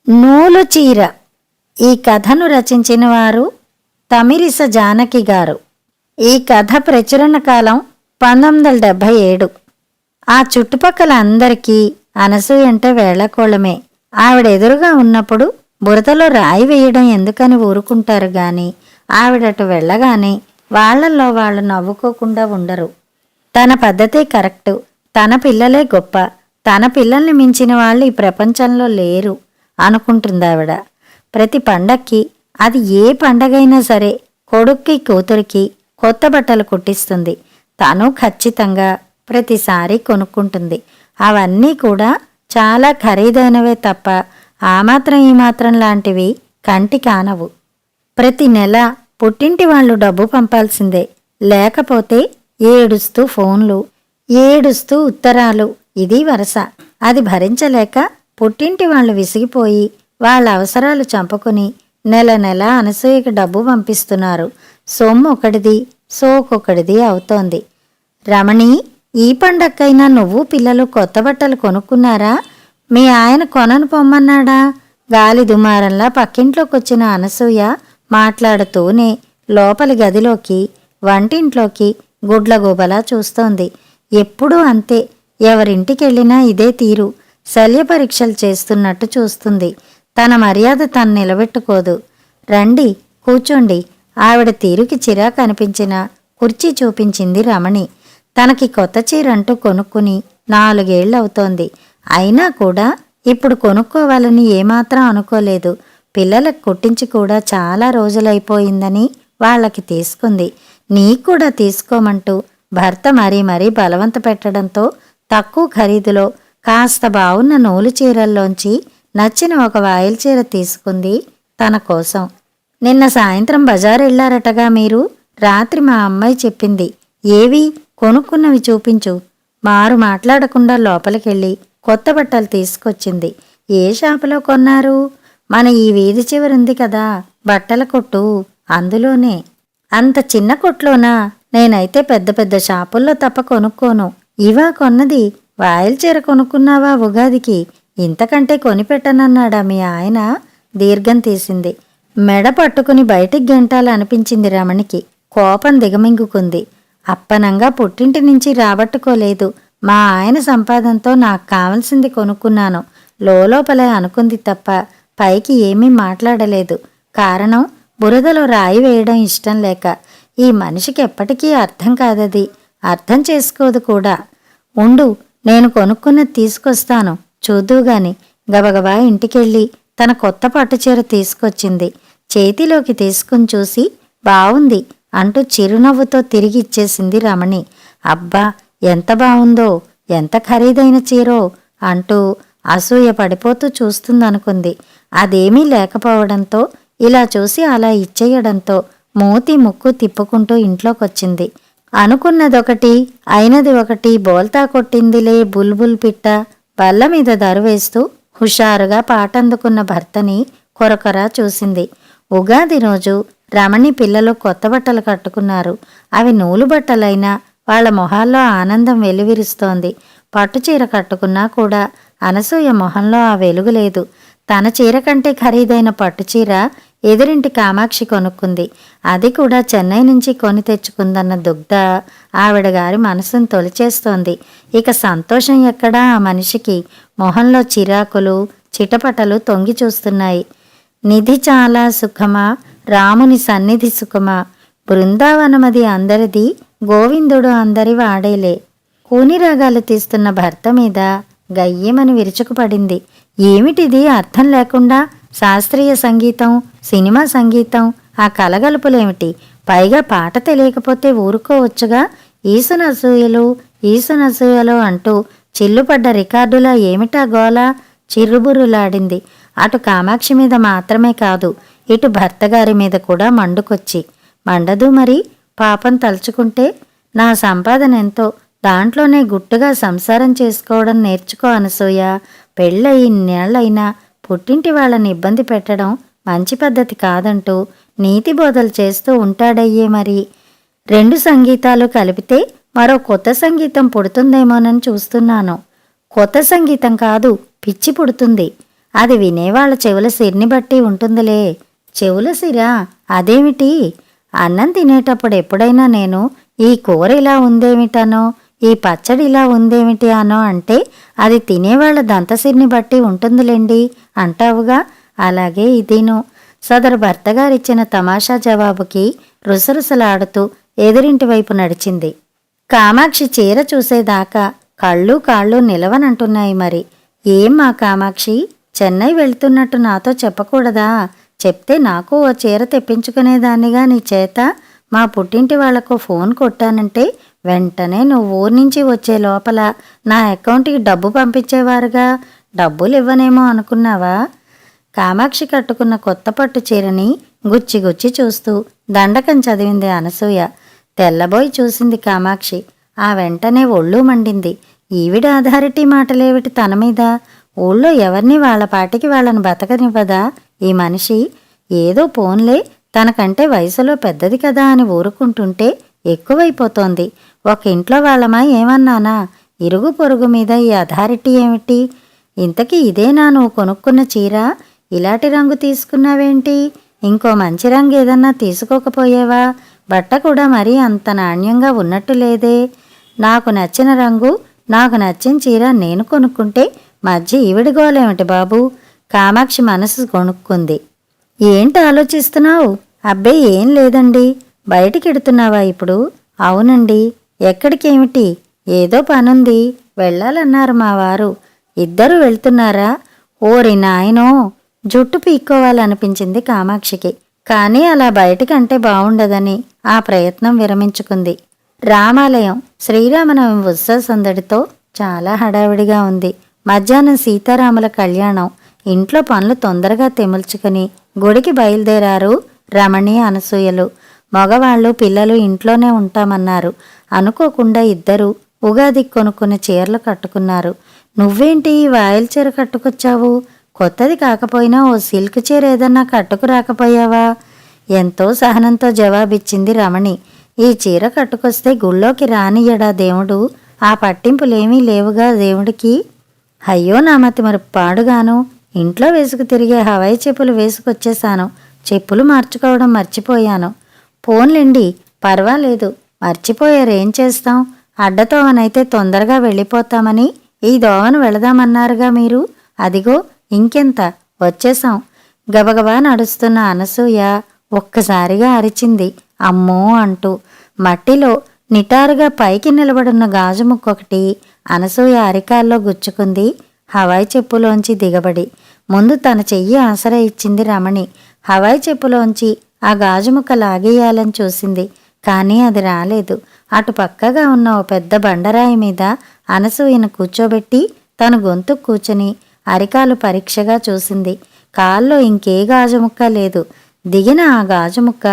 నూలు చీర. ఈ కథను రచించిన వారు తమిరిస జానకి గారు. ఈ కథ ప్రచురణ కాలం 1977. ఆ చుట్టుపక్కల అందరికీ అనసూయ అంటే వేళకోళమే. ఆవిడెదురుగా ఉన్నప్పుడు బురదలో రాయి వేయడం ఎందుకని ఊరుకుంటారు గాని ఆవిడటు వెళ్ళగానే వాళ్లల్లో వాళ్ళు నవ్వుకోకుండా ఉండరు. తన పద్ధతే కరెక్టు, తన పిల్లలే గొప్ప, తన పిల్లల్ని మించిన వాళ్ళు ఈ ప్రపంచంలో లేరు అనుకుంటుందావిడ. ప్రతి పండక్కి, అది ఏ పండగైనా సరే, కొడుక్కి కూతురికి కొత్త బట్టలు కుట్టిస్తుంది. తను ఖచ్చితంగా ప్రతిసారి కొనుక్కుంటుంది. అవన్నీ కూడా చాలా ఖరీదైనవే తప్ప ఆ మాత్రం ఈ మాత్రం లాంటివి కంటి కానవు. ప్రతి నెల పుట్టింటి వాళ్ళు డబ్బు పంపాల్సిందే. లేకపోతే ఏడుస్తూ ఫోన్లు, ఏడుస్తూ ఉత్తరాలు. ఇది వరస. అది భరించలేక పుట్టింటి వాళ్ళు విసిగిపోయి వాళ్ళ అవసరాలు చంపుకుని నెల నెల అనసూయకి డబ్బు పంపిస్తున్నారు. సొమ్ము ఒకటిది, సోకొకటిది అవుతోంది. రమణి, ఈ పండక్కైనా నువ్వు పిల్లలు కొత్త బట్టలు కొనుక్కున్నారా? మీ ఆయన కొనను పొమ్మన్నాడా? గాలి దుమారంలా పక్కింట్లోకొచ్చిన అనసూయ మాట్లాడుతూనే లోపలి గదిలోకి, వంటింట్లోకి గుడ్లగూబలా చూస్తోంది. ఎప్పుడూ అంతే. ఎవరింటికెళ్ళినా ఇదే తీరు. శల్య పరీక్షలు చేస్తున్నట్టు చూస్తుంది. తన మర్యాద తను నిలబెట్టుకోదు. రండి, కూర్చోండి. ఆవిడ తీరుకి చిరాకు అనిపించిన కుర్చీ చూపించింది రమణి. తనకి కొత్త చీరంటూ కొనుక్కుని 4 ఏళ్లవుతోంది. అయినా కూడా ఇప్పుడు కొనుక్కోవాలని ఏమాత్రం అనుకోలేదు. పిల్లలకు కుట్టించి కూడా చాలా రోజులైపోయిందని వాళ్ళకి తీసుకుంది. నీకూడా తీసుకోమంటూ భర్త మరీ మరీ బలవంత పెట్టడంతో తక్కువ ఖరీదులో కాస్త బావున్న నూలు చీరల్లోంచి నచ్చిన ఒక వాయిల్ చీర తీసుకుంది తన కోసం. నిన్న సాయంత్రం బజారెళ్లారటగా మీరు? రాత్రి మా అమ్మాయి చెప్పింది. ఏవి? కొనుక్కున్నవి చూపించు. మారు మాట్లాడకుండా లోపలికెళ్ళి కొత్త బట్టలు తీసుకొచ్చింది. ఏ షాపులో కొన్నారు? మన ఈ వీధి చివరుంది కదా బట్టల కొట్టు, అందులోనే. అంత చిన్న కొట్లోనా? నేనైతే పెద్ద పెద్ద షాపుల్లో తప్ప కొనుక్కోను. ఇవా కొన్నది? వాయిల్ చీర కొనుక్కున్నావా ఉగాదికి? ఇంతకంటే కొనిపెట్టనన్నాడా మీ ఆయన? దీర్ఘం తీసింది. మెడ పట్టుకుని బయటికి గెంటాలనిపించింది రమణికి. కోపం దిగమింగుకుంది. అప్పనంగా పుట్టింటి నుంచి రాబట్టుకోలేదు. మా ఆయన సంపాదనతో నాకు కావలసింది కొనుక్కున్నాను లోపలే అనుకుంది తప్ప పైకి ఏమీ మాట్లాడలేదు. కారణం బురదలో రాయి వేయడం ఇష్టం లేక. ఈ మనిషికి ఎప్పటికీ అర్థం కాదది. అర్థం చేసుకోదు కూడా. ఉండు, నేను కొనుక్కున్నది తీసుకొస్తాను, చూద్దుగాని. గబగబా ఇంటికెళ్ళి తన కొత్త పట్టుచీర తీసుకొచ్చింది. చేతిలోకి తీసుకుని చూసి బావుంది అంటూ చిరునవ్వుతో తిరిగి ఇచ్చేసింది రమణి. అబ్బా, ఎంత బావుందో, ఎంత ఖరీదైన చీరో అంటూ అసూయ పడిపోతూ చూస్తుందనుకుంది. అదేమీ లేకపోవడంతో, ఇలా చూసి అలా ఇచ్చేయడంతో మూతి ముక్కు తిప్పుకుంటూ ఇంట్లోకొచ్చింది. అనుకున్నదొకటి, అయినది ఒకటి. బోల్తా కొట్టిందిలే బుల్బుల్ పిట్ట. బల్ల మీద దరువేస్తూ హుషారుగా పాటందుకున్న భర్తని కొరకొరా చూసింది. ఉగాది రోజు రమణి పిల్లలు కొత్త బట్టలు కట్టుకున్నారు. అవి నూలు బట్టలైనా వాళ్ల మొహాల్లో ఆనందం వెలువిరుస్తోంది. పట్టుచీర కట్టుకున్నా కూడా అనసూయ మొహంలో ఆ వెలుగు లేదు. తన చీర కంటే ఖరీదైన పట్టుచీర ఎదురింటి కామాక్షి కొనుక్కుంది. అది కూడా చెన్నై నుంచి కొని తెచ్చుకుందన్న దుగ్ధ ఆవిడ గారి మనసును తొలిచేస్తోంది. ఇక సంతోషం ఎక్కడా ఆ మనిషికి? మొహంలో చిరాకులు, చిటపటలు తొంగి చూస్తున్నాయి. నిధి చాలా సుఖమా, రాముని సన్నిధి సుఖమా? బృందావనమది అందరిది, గోవిందుడు అందరి వాడేలే. కూనిరాగాలు తీస్తున్న భర్త మీద గయ్యమని విరుచుకుపడింది. ఏమిటిది అర్థం లేకుండా? శాస్త్రీయ సంగీతం, సినిమా సంగీతం, ఆ కలగలుపులేమిటి? పైగా పాట తెలియకపోతే ఊరుకోవచ్చుగా. ఈసునసూయలు, ఈసునసూయలు అంటూ చిల్లుపడ్డ రికార్డులా ఏమిటా గోల? చిర్రుబుర్రులాడింది. అటు కామాక్షి మీద మాత్రమే కాదు, ఇటు భర్తగారి మీద కూడా మండుకొచ్చి. మండదు మరి? పాపం తలుచుకుంటే. నా సంపాదన ఎంతో, దాంట్లోనే గుట్టుగా సంసారం చేసుకోవడం నేర్చుకో అనసూయ. పెళ్ళయి ఇన్నేళ్లైనా పుట్టింటి వాళ్ళని ఇబ్బంది పెట్టడం మంచి పద్ధతి కాదంటూ నీతి బోధలు చేస్తూ ఉంటాడయ్యే మరి. 2 సంగీతాలు కలిపితే మరో కొత్త సంగీతం పుడుతుందేమోనని చూస్తున్నాను. కొత్త సంగీతం కాదు, పిచ్చి పుడుతుంది. అది వినేవాళ్ళ చెవుల సిరిని బట్టి ఉంటుందిలే. చెవుల సిరా? అదేమిటి? అన్నం తినేటప్పుడు ఎప్పుడైనా నేను ఈ కూర ఇలా ఉందేమిటనో, ఈ పచ్చడి ఇలా ఉందేమిటి అనో అంటే అది తినేవాళ్ళ దంతసిరిని బట్టి ఉంటుందిలేండి అంటావుగా, అలాగే ఇదీను. సదరు భర్తగారిచ్చిన తమాషా జవాబుకి రుసరుసలాడుతూ ఎదురింటి వైపు నడిచింది. కామాక్షి చీర చూసేదాకా కళ్ళు కాళ్ళు నిలవనంటున్నాయి. మరి ఏం మా కామాక్షి, చెన్నై వెళ్తున్నట్టు నాతో చెప్పకూడదా? చెప్తే నాకు ఓ చీర తెప్పించుకునేదాన్నిగా నీ చేత. మా పుట్టింటి వాళ్లకు ఫోన్ కొట్టానంటే వెంటనే నువ్వు ఊరి నుంచి వచ్చే లోపల నా అకౌంట్కి డబ్బు పంపించేవారుగా. డబ్బులు ఇవ్వనేమో అనుకున్నావా? కామాక్షి కట్టుకున్న కొత్త పట్టు చీరని గుచ్చి గుచ్చి చూస్తూ దండకం చదివింది అనసూయ. తెల్లబోయి చూసింది కామాక్షి. ఆ వెంటనే ఒళ్ళు మండింది. ఈవిడ అథారిటీ మాటలేవిటి తన మీద? ఊళ్ళో ఎవరిని వాళ్ళ పాటికి వాళ్ళని బతకనివ్వదా ఈ మనిషి? ఏదో పోన్లే, తనకంటే వయసులో పెద్దది కదా అని ఊరుకుంటుంటే ఎక్కువైపోతోంది. ఒక ఇంట్లో వాళ్ళమా ఏమన్నానా? ఇరుగు పొరుగు మీద ఈ అథారిటీ ఏమిటి? ఇంతకీ ఇదేనా నువ్వు కొనుక్కున్న చీర? ఇలాంటి రంగు తీసుకున్నావేంటి? ఇంకో మంచి రంగు ఏదన్నా తీసుకోకపోయేవా? బట్ట కూడా మరీ అంత నాణ్యంగా ఉన్నట్టు లేదే. నాకు నచ్చిన రంగు, నాకు నచ్చిన చీర నేను కొనుక్కుంటే మధ్య ఈవిడి గోలేమిటి బాబు? కామాక్షి మనసు కొనుక్కుంది. ఏంటి ఆలోచిస్తున్నావు? అబ్బే ఏం లేదండి. బయటికెడుతున్నావా ఇప్పుడు? అవునండి. ఎక్కడికేమిటి? ఏదో పనుంది, వెళ్ళాలన్నారు మా వారు. ఇద్దరు వెళ్తున్నారా? ఓరి నాయనో! జుట్టు పీక్కోవాలనిపించింది కామాక్షికి. కానీ అలా బయటికంటే బావుండదని ఆ ప్రయత్నం విరమించుకుంది. రామాలయం శ్రీరామనవమి ఉత్సవ సందడితో చాలా హడావిడిగా ఉంది. మధ్యాహ్నం సీతారాముల కళ్యాణం. ఇంట్లో పనులు తొందరగా తెముల్చుకుని గుడికి బయలుదేరారు రమణి, అనసూయలు. మగవాళ్ళు పిల్లలు ఇంట్లోనే ఉంటామన్నారు. అనుకోకుండా ఇద్దరు ఉగాదికి కొనుక్కున్న చీరలు కట్టుకున్నారు. నువ్వేంటి వాయల్ చీర కట్టుకొచ్చావు? కొత్తది కాకపోయినా ఓ సిల్క్ చీర ఏదన్నా కట్టుకురాకపోయావా? ఎంతో సహనంతో జవాబిచ్చింది రమణి. ఈ చీర కట్టుకొస్తే గుళ్ళోకి రానియ్యడా దేవుడు? ఆ పట్టింపులేమీ లేవుగా దేవుడికి. అయ్యో నా మతి మరి పాడుగాను. ఇంట్లో వేసుకు తిరిగే హవాయి చెప్పులు వేసుకొచ్చేశాను. చెప్పులు మార్చుకోవడం మర్చిపోయాను. పోన్లేండి, పర్వాలేదు. మర్చిపోయారేం చేస్తాం? అడ్డతోవనైతే తొందరగా వెళ్ళిపోతామని ఈ దోవను వెళదామన్నారుగా మీరు. అదిగో ఇంకెంత వచ్చేశాం. గబగబా నడుస్తున్న అనసూయ ఒక్కసారిగా అరిచింది అమ్మో అంటూ. మట్టిలో నిటారుగా పైకి నిలబడున్న గాజు ముక్కొకటి అనసూయ అరికాల్లో గుచ్చుకుంది హవాయి చెప్పులోంచి దిగబడి. ముందు తన చెయ్యి ఆసరా ఇచ్చింది రమణి. హవాయి చెప్పులోంచి ఆ గాజు ముక్క లాగేయాలని చూసింది. కానీ అది రాలేదు. అటు పక్కగా ఉన్న ఓ పెద్ద బండరాయి మీద అనసూయను కూర్చోబెట్టి తన గొంతు కూర్చుని అరికాలు పరీక్షగా చూసింది. కాల్లో ఇంకే గాజు ముక్క లేదు. దిగిన ఆ గాజు ముక్క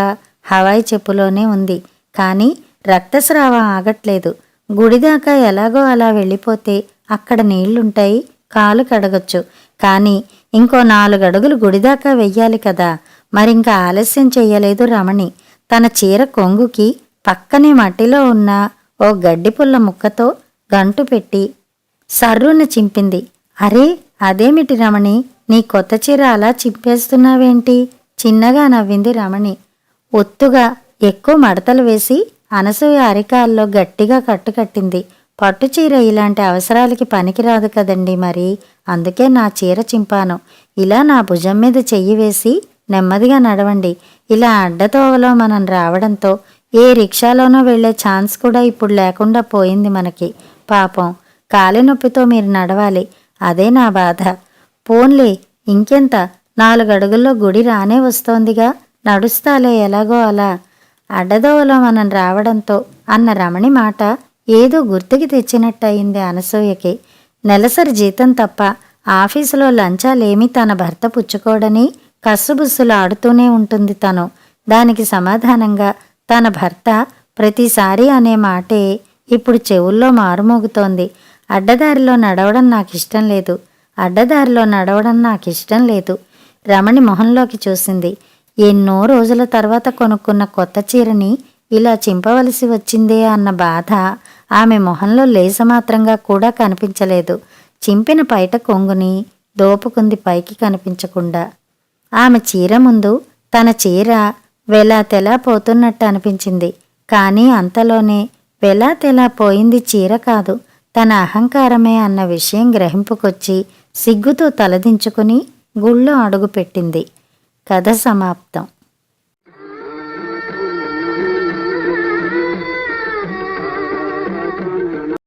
హవాయి చెప్పులోనే ఉంది. కానీ రక్తస్రావం ఆగట్లేదు. గుడిదాకా ఎలాగో అలా వెళ్ళిపోతే అక్కడ నీళ్లుంటాయి, కాలు కడగొచ్చు. కానీ ఇంకో 4 అడుగులు గుడిదాకా వెయ్యాలి కదా. మరింక ఆలస్యం చెయ్యలేదు రమణి. తన చీర కొంగుకి పక్కనే మట్టిలో ఉన్న ఓ గడ్డిపుల్ల ముక్కతో గంటు పెట్టి సర్రున చింపింది. అరే, అదేమిటి రమణి, నీ కొత్త చీర అలా చింపేస్తున్నావేంటి? చిన్నగా నవ్వింది రమణి. ఒత్తుగా ఎక్కువ మడతలు వేసి అనసూయ అరికాల్లో గట్టిగా కట్టుకట్టింది. పట్టుచీర ఇలాంటి అవసరాలకి పనికిరాదు కదండి మరి. అందుకే నా చీర చింపాను. ఇలా నా భుజం మీద చెయ్యి వేసి నెమ్మదిగా నడవండి. ఇలా అడ్డతోవలో మనం రావడంతో ఏ రిక్షాలోనో వెళ్లే ఛాన్స్ కూడా ఇప్పుడు లేకుండా పోయింది మనకి. పాపం కాలినొప్పితో మీరు నడవాలి. అదే నా బాధ. పోన్లే, ఇంకెంత, 4 అడుగుల్లో గుడి రానే వస్తోందిగా, నడుస్తాలే ఎలాగో అలా. అడ్డదోవలో మనం రావడంతో అన్న రమణి మాట ఏదో గుర్తుకి తెచ్చినట్టయింది అనసూయకి. నెలసరి జీతం తప్ప ఆఫీసులో లంచాలేమీ తన భర్త పుచ్చుకోడని కస్సుబుస్సులు ఆడుతూనే ఉంటుంది తను. దానికి సమాధానంగా తన భర్త ప్రతిసారి అనే మాటే ఇప్పుడు చెవుల్లో మారుమోగుతోంది. అడ్డదారిలో నడవడం నాకిష్టం లేదు, అడ్డదారిలో నడవడం నాకిష్టం లేదు. రమణి మొహంలోకి చూసింది. ఎన్నో రోజుల తర్వాత కొనుక్కున్న కొత్త చీరని ఇలా చింపవలసి వచ్చిందే అన్న బాధ ఆమె మొహంలో లేసమాత్రంగా కూడా కనిపించలేదు. చింపిన పైట కొంగుని దోపుకుంది పైకి కనిపించకుండా. ఆమె చీర ముందు తన చీర వెలాతెలా పోతున్నట్టు అనిపించింది. కానీ అంతలోనే వెలాతెలా పోయింది చీర కాదు, తన అహంకారమే అన్న విషయం గ్రహింపుకొచ్చి సిగ్గుతో తలదించుకుని గుళ్ళో అడుగుపెట్టింది. కథ సమాప్తం.